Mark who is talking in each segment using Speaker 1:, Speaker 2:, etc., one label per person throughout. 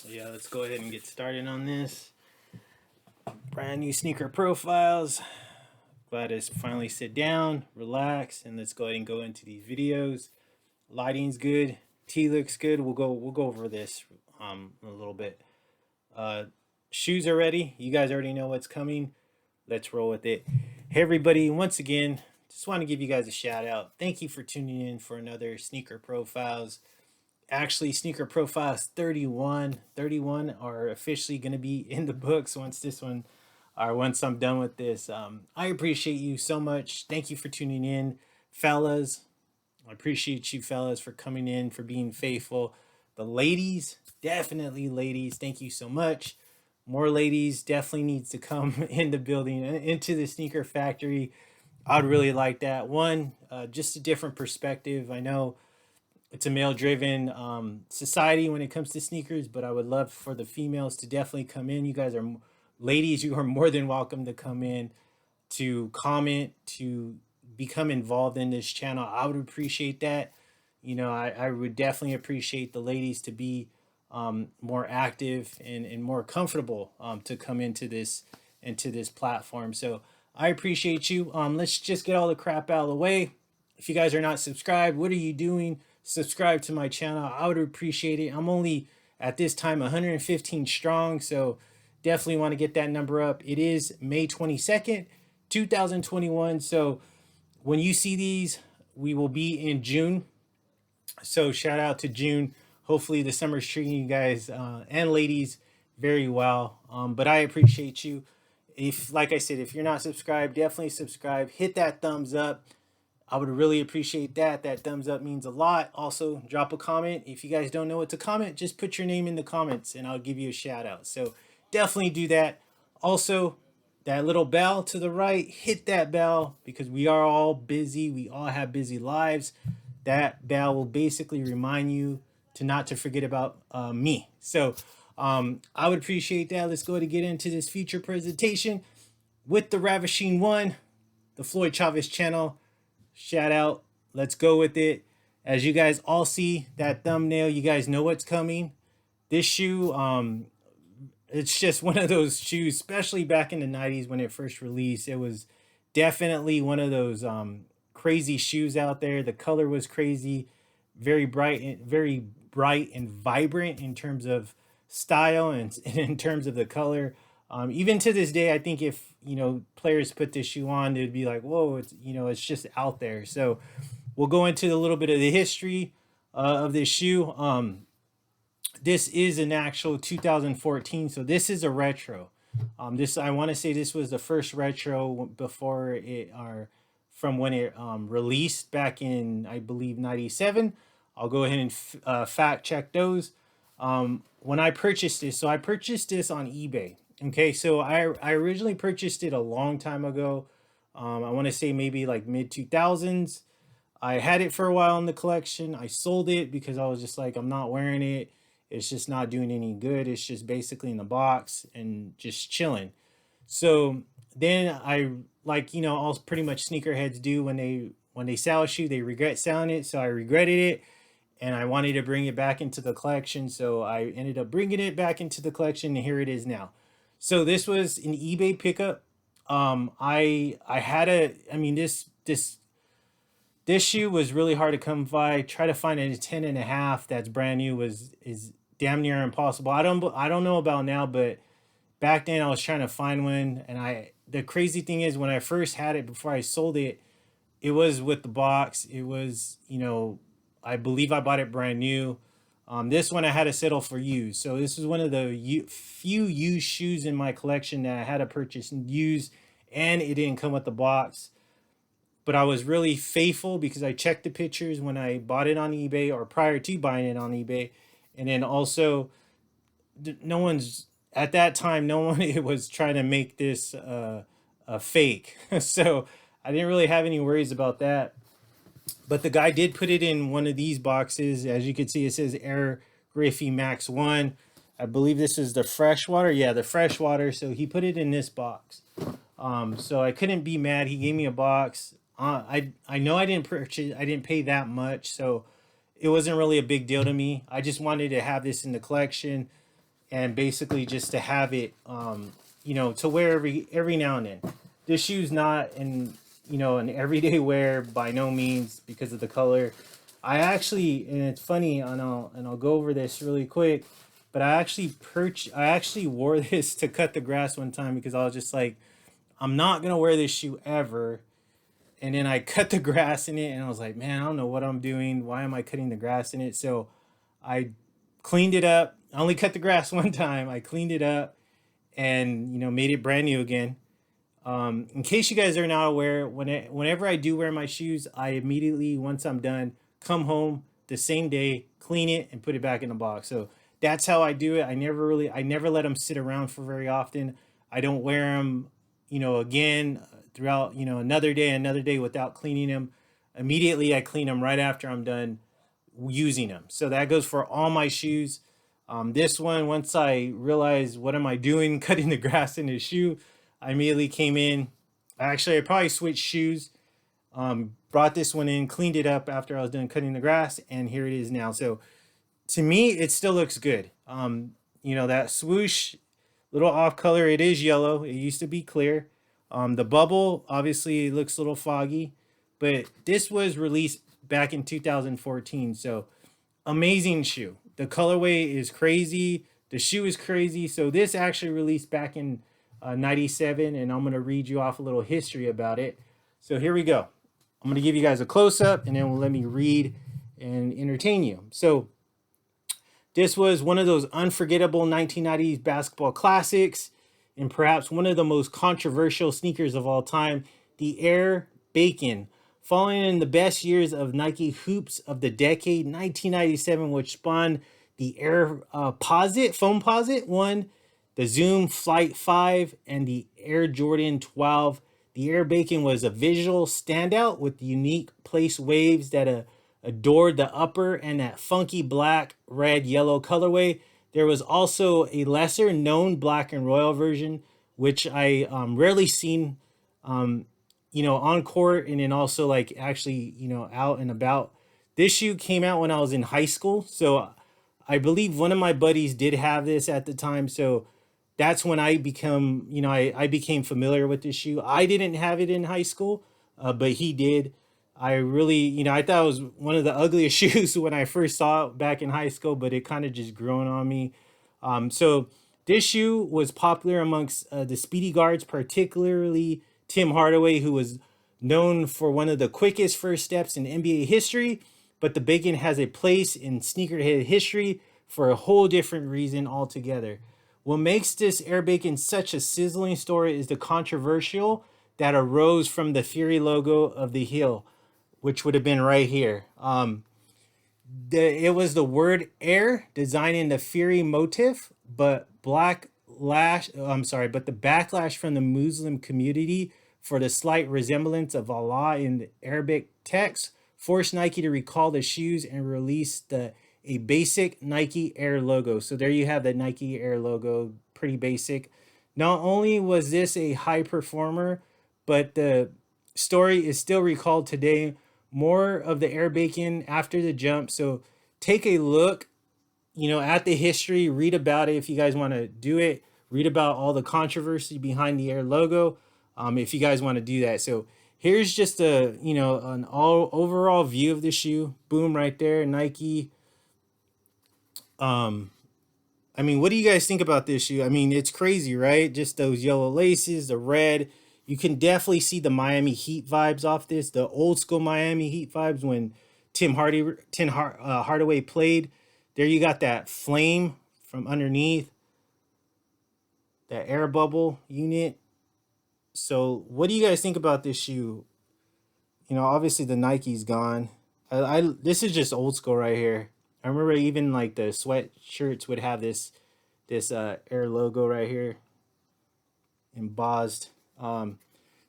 Speaker 1: Yeah, let's go ahead and get started on this. Brand new sneaker profiles. Glad to finally sit down, relax, and let's go ahead and go into these videos. Lighting's good. T looks good. We'll go over this a little bit. Uh, Shoes are ready. You guys already know what's coming. Let's roll with it. Hey everybody, once again, just want to give you guys a shout out. Thank you for tuning in for another sneaker profiles. Actually, sneaker profiles 31 are officially going to be in the books once this one, or once I'm done with this. I appreciate you so much. Thank you for tuning in, fellas. I appreciate you fellas for coming in, for being faithful. The ladies, definitely ladies, thank you so much. More ladies definitely needs to come in the building, into the sneaker factory. I'd really like that. One, just a different perspective. I know it's a male driven society when it comes to sneakers, but I would love for the females to definitely come in. You guys are ladies, you are more than welcome to come in, to comment, to become involved in this channel. I would appreciate that. I would definitely appreciate the ladies to be more active and more comfortable to come into this platform. So I appreciate you. Let's just get all the crap out of the way. If you guys are not subscribed, what are you doing? Subscribe to my channel. I would appreciate it. I'm only at this time 115 strong, so definitely want to get that number up. It is May 22nd, 2021. So when you see these, we will be in June. So shout out to June. Hopefully the summer's treating you guys and ladies very well. But I appreciate you. If, like I said, if you're not subscribed, definitely subscribe. Hit that thumbs up. I would really appreciate that. That thumbs up means a lot. Also, drop a comment. If you guys don't know what to comment, just put your name in the comments and I'll give you a shout out. So definitely do that. Also, that little bell to the right, hit that bell because we are all busy. We all have busy lives. That bell will basically remind you to not to forget about me. So I would appreciate that. Let's go ahead and get into this feature presentation with the Ravishing One, the Floyd Chavez channel. Shout out. Let's go with it. As you guys all see that thumbnail, you guys know what's coming. This shoe, it's just one of those shoes, especially back in the 90s when it first released. It was definitely one of those crazy shoes out there. The color was crazy, very bright and vibrant in terms of style and in terms of the color. Even to this day, I think if players put this shoe on, they'd be like, "Whoa, it's just out there." So we'll go into a little bit of the history of this shoe. This is an actual 2014, so this is a retro. I want to say this was the first retro before it, or from when it released back in, I believe, 97. I'll go ahead and fact check those. When I purchased this, so I purchased this on eBay. Okay, so I originally purchased it a long time ago. I want to say maybe like mid 2000s. I had it for a while in the collection. I sold it because I was just like, I'm not wearing it. It's just not doing any good. It's just basically in the box and just chilling. So then all pretty much sneakerheads do when they sell a shoe, they regret selling it. So I regretted it and I wanted to bring it back into the collection. So I ended up bringing it back into the collection and here it is now. So this was an eBay pickup. I had this shoe was really hard to come by. Try to find a 10.5 that's brand new is damn near impossible. I don't know about now, but back then I was trying to find one, and the crazy thing is when I first had it before I sold it, it was with the box. It was I believe I bought it brand new. This one I had to settle for used. So this is one of the few used shoes in my collection that I had to purchase and use, and it didn't come with the box. But I was really faithful because I checked the pictures when I bought it on eBay or prior to buying it on eBay. And then also, no one was trying to make this a fake. So I didn't really have any worries about that. But the guy did put it in one of these boxes. As you can see, it says Air Bakin Max 1. I believe this is the freshwater. Yeah, the freshwater. So he put it in this box. So I couldn't be mad. He gave me a box. I know I didn't pay that much, so it wasn't really a big deal to me. I just wanted to have this in the collection. and basically just to have it, you know, to wear every now and then. This shoe's not in, you know, an everyday wear by no means because of the color. I actually, and it's funny, and I'll go over this really quick, but I actually wore this to cut the grass one time because I was just like, I'm not gonna wear this shoe ever. And then I cut the grass in it, and I was like, man, I don't know what I'm doing. Why am I cutting the grass in it? So I cleaned it up. I only cut the grass one time. I cleaned it up and, you know, made it brand new again. In case you guys are not aware, whenever I do wear my shoes, I immediately, once I'm done, come home the same day, clean it, and put it back in the box. So that's how I do it. I never let them sit around for very often. I don't wear them, you know, again throughout, you know, another day without cleaning them. Immediately, I clean them right after I'm done using them. So that goes for all my shoes. This one, once I realized what am I doing, cutting the grass in the shoe, I immediately came in. Actually, I probably switched shoes. Brought this one in, cleaned it up after I was done cutting the grass, and here it is now. So to me, it still looks good. You know, that swoosh, little off color, it is yellow. It used to be clear. The bubble, obviously, looks a little foggy, but this was released back in 2014. So amazing shoe. The colorway is crazy. The shoe is crazy. So this actually released back in 97, and I'm going to read you off a little history about it. So here we go. I'm going to give you guys a close-up, and then we'll let me read and entertain you. So this was one of those unforgettable 1990s basketball classics, and perhaps one of the most controversial sneakers of all time, the Air Bakin. Following in the best years of Nike hoops of the decade, 1997, which spawned the Air Foamposite 1, the Zoom Flight 5, and the Air Jordan 12. The Air Bakin was a visual standout with unique place waves that adored the upper and that funky black, red, yellow colorway. There was also a lesser known black and royal version, which I rarely seen, you know, on court, and then also like actually, you know, out and about. This shoe came out when I was in high school. So I believe one of my buddies did have this at the time. So that's when I become, you know, I became familiar with this shoe. I didn't have it in high school, but he did. I really, you know, I thought it was one of the ugliest shoes when I first saw it back in high school, but it kind of just grown on me. So this shoe was popular amongst the speedy guards, particularly Tim Hardaway, who was known for one of the quickest first steps in NBA history. But the Bacon has a place in sneakerhead history for a whole different reason altogether. What makes this Air Bacon such a sizzling story is the controversial that arose from the Fury logo of the heel, which would have been right here. It was the word air designing the Fury motif, but the backlash from the Muslim community for the slight resemblance of Allah in the Arabic text forced Nike to recall the shoes and release a basic Nike Air logo. So there you have the Nike Air logo, pretty basic. Not only was this a high performer, but the story is still recalled today. More of the Air Bacon after the jump. So take a look, you know, at the history, read about it if you guys want to do it. Read about all the controversy behind the Air logo, if you guys want to do that. So here's just a, you know, an overall view of the shoe. Boom, right there, Nike. I mean, what do you guys think about this shoe? I mean, it's crazy, right? Just those yellow laces, the red. You can definitely see the Miami Heat vibes off this, the old school Miami Heat vibes when Hardaway played. There you got that flame from underneath, that air bubble unit. So what do you guys think about this shoe? You know, obviously the Nike's gone. This is just old school right here. I remember even like the sweatshirts would have this Air logo right here embossed.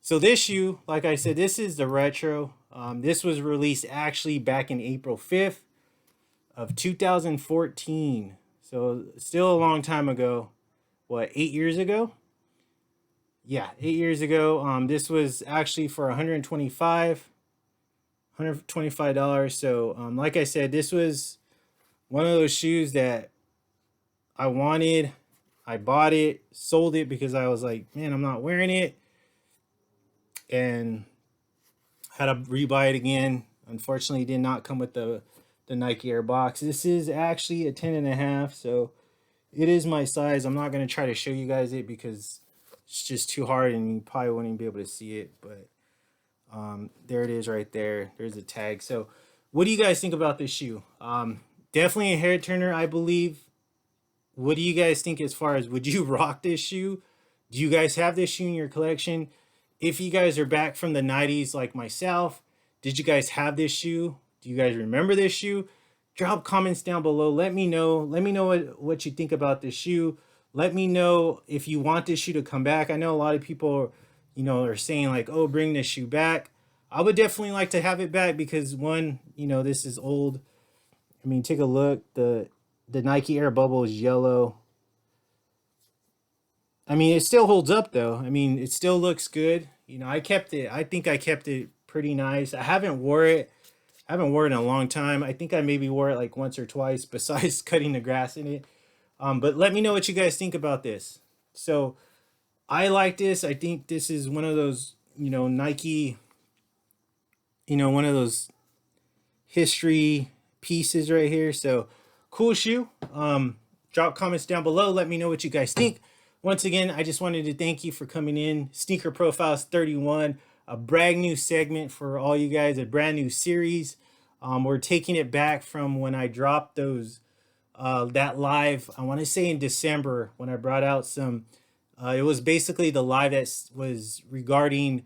Speaker 1: So this shoe, like I said, this is the retro. This was released actually back in April 5th of 2014. So still a long time ago. What, 8 years ago? Yeah, 8 years ago. This was actually for $125. So like I said, this was one of those shoes that I wanted. I bought it, sold it because I was like, man, I'm not wearing it, and had to rebuy it again. Unfortunately, it did not come with the Nike Air box. This is actually a 10.5, so it is my size. I'm not gonna try to show you guys it because it's just too hard, and you probably wouldn't be able to see it. But there it is right there. There's a tag. So, what do you guys think about this shoe? Definitely a hair turner, I believe. What do you guys think as far as would you rock this shoe? Do you guys have this shoe in your collection? If you guys are back from the 90s like myself, did you guys have this shoe? Do you guys remember this shoe? Drop comments down below. Let me know. Let me know what you think about this shoe. Let me know if you want this shoe to come back. I know a lot of people, are saying like, oh, bring this shoe back. I would definitely like to have it back because one, this is old. I mean, take a look. The Nike Air Bubble is yellow. I mean, it still holds up though. I mean, it still looks good. I kept it. I think I kept it pretty nice. I haven't worn it in a long time. I think I maybe wore it like once or twice besides cutting the grass in it. But let me know what you guys think about this. So I like this. I think this is one of those, Nike, one of those history pieces right here. So cool shoe. Drop comments down below. Let me know what you guys think. Once again, I just wanted to thank you for coming in. Sneaker Profiles 31, a brand new segment for all you guys, a brand new series. We're taking it back from when I dropped those that live, I want to say in December, when I brought out some, it was basically the live that was regarding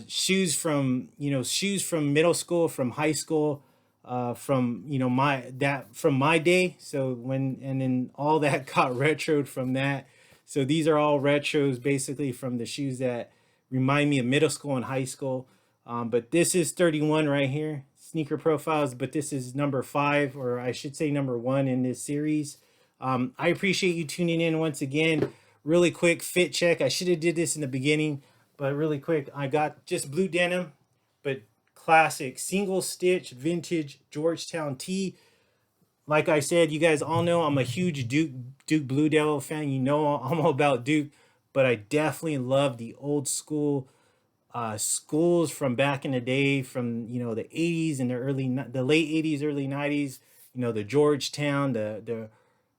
Speaker 1: shoes from middle school, from high school, from from my day. So and then all that got retroed from that. So these are all retros basically from the shoes that remind me of middle school and high school. But this is 31 right here, Sneaker Profiles, but this is number 5, or I should say number 1 in this series. I appreciate you tuning in once again. Really quick fit check. I should have did this in the beginning, but really quick, I got just blue denim, but classic single stitch vintage Georgetown tee. Like I said, you guys all know I'm a huge Duke Blue Devil fan. I'm all about Duke, but I definitely love the old school schools from back in the day, from the 80s and the late 80s, early 90s. The Georgetown, the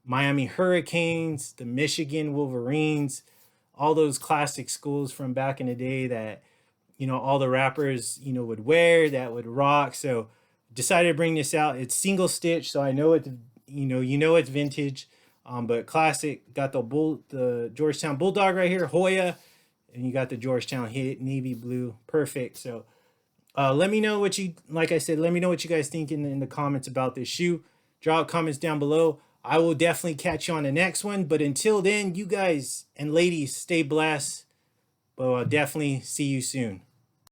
Speaker 1: Miami Hurricanes, the Michigan Wolverines, all those classic schools from back in the day that all the rappers would wear, that would rock. So decided to bring this out. It's single stitch, so I know it's it's vintage, but classic. Got the Georgetown Bulldog right here, Hoya, and you got the Georgetown hit navy blue, perfect. So let me know what you let me know what you guys think in the comments about this shoe. Drop comments down below. I will definitely catch you on the next one. But until then, you guys and ladies, stay blessed. But I'll definitely see you soon.